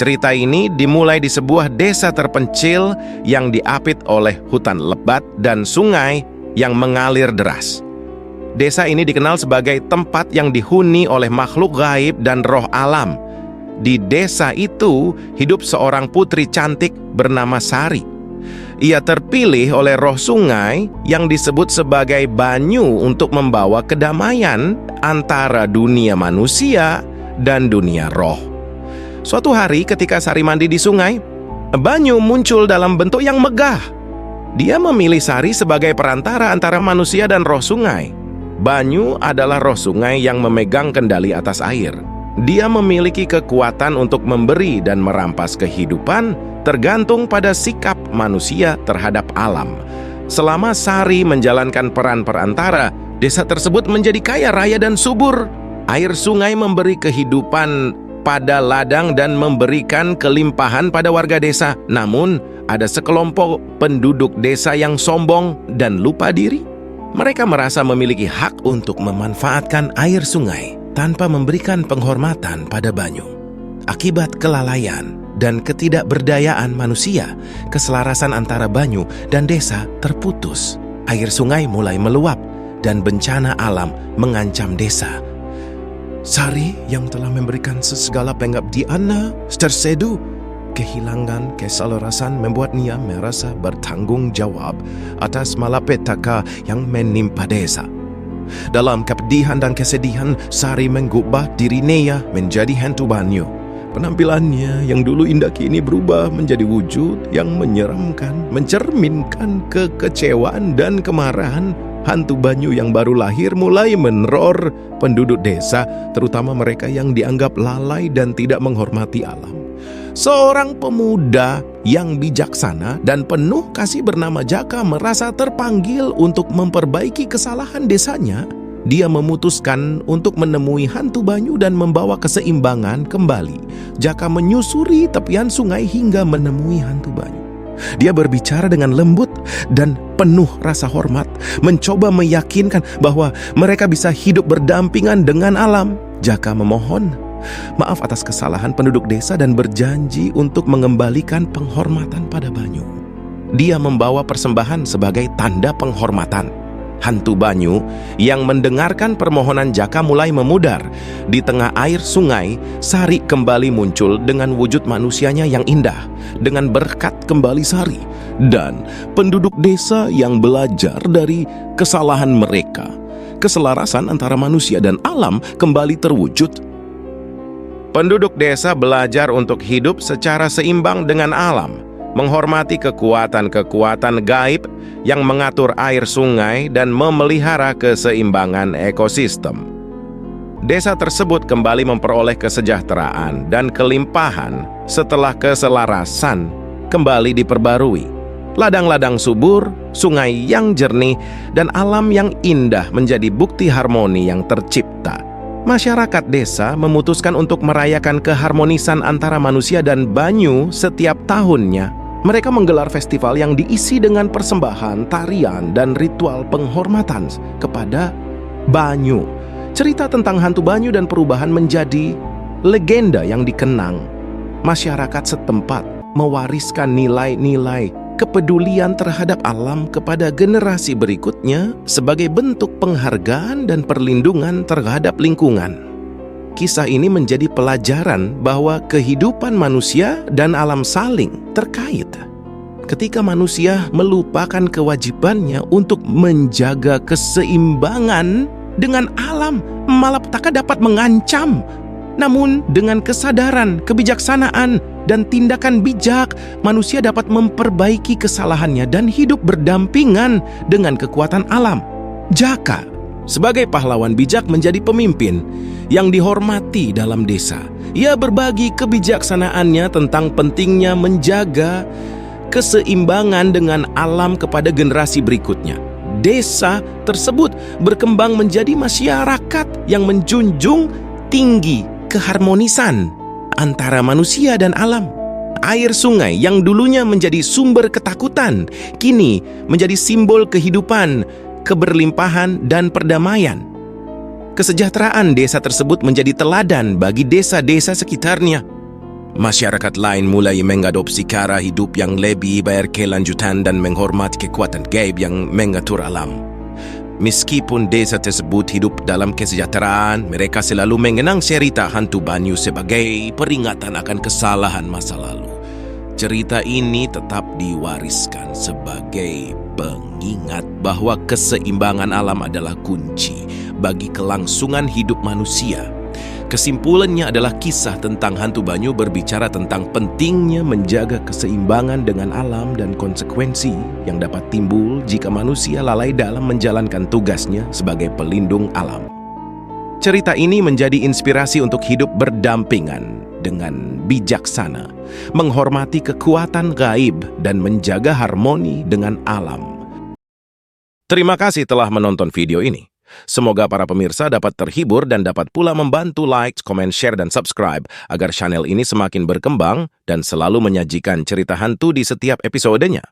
Cerita ini dimulai di sebuah desa terpencil yang diapit oleh hutan lebat dan sungai yang mengalir deras. Desa ini dikenal sebagai tempat yang dihuni oleh makhluk gaib dan roh alam. Di desa itu hidup seorang putri cantik bernama Sari. Ia terpilih oleh roh sungai yang disebut sebagai Banyu untuk membawa kedamaian antara dunia manusia dan dunia roh. Suatu hari ketika Sari mandi di sungai, Banyu muncul dalam bentuk yang megah. Dia memilih Sari sebagai perantara antara manusia dan roh sungai. Banyu adalah roh sungai yang memegang kendali atas air. Dia memiliki kekuatan untuk memberi dan merampas kehidupan, tergantung pada sikap manusia terhadap alam. Selama Sari menjalankan peran perantara, desa tersebut menjadi kaya raya dan subur. Air sungai memberi kehidupan pada ladang dan memberikan kelimpahan pada warga desa. Namun, ada sekelompok penduduk desa yang sombong dan lupa diri. Mereka merasa memiliki hak untuk memanfaatkan air sungai tanpa memberikan penghormatan pada Banyu. Akibat kelalaian dan ketidakberdayaan manusia, keselarasan antara Banyu dan desa terputus. Air sungai mulai meluap dan bencana alam mengancam desa. Sari yang telah memberikan segala pengabdiannya terseduh. Kehilangan keselarasan membuatnya merasa bertanggung jawab atas malapetaka yang menimpa desa. Dalam kepedihan dan kesedihan, Sari mengubah dirinya menjadi hantu Banyu. Penampilannya yang dulu indah kini berubah menjadi wujud yang menyeramkan, mencerminkan kekecewaan dan kemarahan. Hantu Banyu yang baru lahir mulai meneror penduduk desa, terutama mereka yang dianggap lalai dan tidak menghormati alam. Seorang pemuda yang bijaksana dan penuh kasih bernama Jaka merasa terpanggil untuk memperbaiki kesalahan desanya. Dia memutuskan untuk menemui hantu Banyu dan membawa keseimbangan kembali. Jaka menyusuri tepian sungai hingga menemui hantu Banyu. Dia berbicara dengan lembut dan penuh rasa hormat, mencoba meyakinkan bahwa mereka bisa hidup berdampingan dengan alam. Jaka memohon maaf atas kesalahan penduduk desa dan berjanji untuk mengembalikan penghormatan pada Banyu. Dia membawa persembahan sebagai tanda penghormatan. Hantu Banyu yang mendengarkan permohonan Jaka mulai memudar. Di tengah air sungai, Sari kembali muncul dengan wujud manusianya yang indah. Dengan berkat kembali Sari dan penduduk desa yang belajar dari kesalahan mereka, keselarasan antara manusia dan alam kembali terwujud. Penduduk desa belajar untuk hidup secara seimbang dengan alam, menghormati kekuatan-kekuatan gaib yang mengatur air sungai dan memelihara keseimbangan ekosistem. Desa tersebut kembali memperoleh kesejahteraan dan kelimpahan setelah keselarasan kembali diperbarui. Ladang-ladang subur, sungai yang jernih, dan alam yang indah menjadi bukti harmoni yang tercipta. Masyarakat desa memutuskan untuk merayakan keharmonisan antara manusia dan Banyu setiap tahunnya. Mereka menggelar festival yang diisi dengan persembahan, tarian, dan ritual penghormatan kepada Banyu. Cerita tentang hantu Banyu dan perubahan menjadi legenda yang dikenang. Masyarakat setempat mewariskan nilai-nilai kepedulian terhadap alam kepada generasi berikutnya sebagai bentuk penghargaan dan perlindungan terhadap lingkungan. Kisah ini menjadi pelajaran bahwa kehidupan manusia dan alam saling terkait. Ketika manusia melupakan kewajibannya untuk menjaga keseimbangan dengan alam, malapetaka dapat mengancam. Namun dengan kesadaran, kebijaksanaan, dan tindakan bijak, manusia dapat memperbaiki kesalahannya dan hidup berdampingan dengan kekuatan alam. Jaka sebagai pahlawan bijak menjadi pemimpin yang dihormati dalam desa. Ia berbagi kebijaksanaannya tentang pentingnya menjaga keseimbangan dengan alam kepada generasi berikutnya. Desa tersebut berkembang menjadi masyarakat yang menjunjung tinggi keharmonisan antara manusia dan alam. Air sungai yang dulunya menjadi sumber ketakutan, kini menjadi simbol kehidupan, keberlimpahan, dan perdamaian. Kesejahteraan desa tersebut menjadi teladan bagi desa-desa sekitarnya. Masyarakat lain mulai mengadopsi cara hidup yang lebih berkelanjutan dan menghormati kekuatan gaib yang mengatur alam. Meskipun desa tersebut hidup dalam kesejahteraan, mereka selalu mengenang cerita hantu Banyu sebagai peringatan akan kesalahan masa lalu. Cerita ini tetap diwariskan sebagai pengingat bahwa keseimbangan alam adalah kunci bagi kelangsungan hidup manusia. Kesimpulannya adalah kisah tentang hantu Banyu berbicara tentang pentingnya menjaga keseimbangan dengan alam dan konsekuensi yang dapat timbul jika manusia lalai dalam menjalankan tugasnya sebagai pelindung alam. Cerita ini menjadi inspirasi untuk hidup berdampingan dengan bijaksana, menghormati kekuatan gaib, dan menjaga harmoni dengan alam. Terima kasih telah menonton video ini. Semoga para pemirsa dapat terhibur dan dapat pula membantu like, komen, share, dan subscribe agar channel ini semakin berkembang dan selalu menyajikan cerita hantu di setiap episodenya.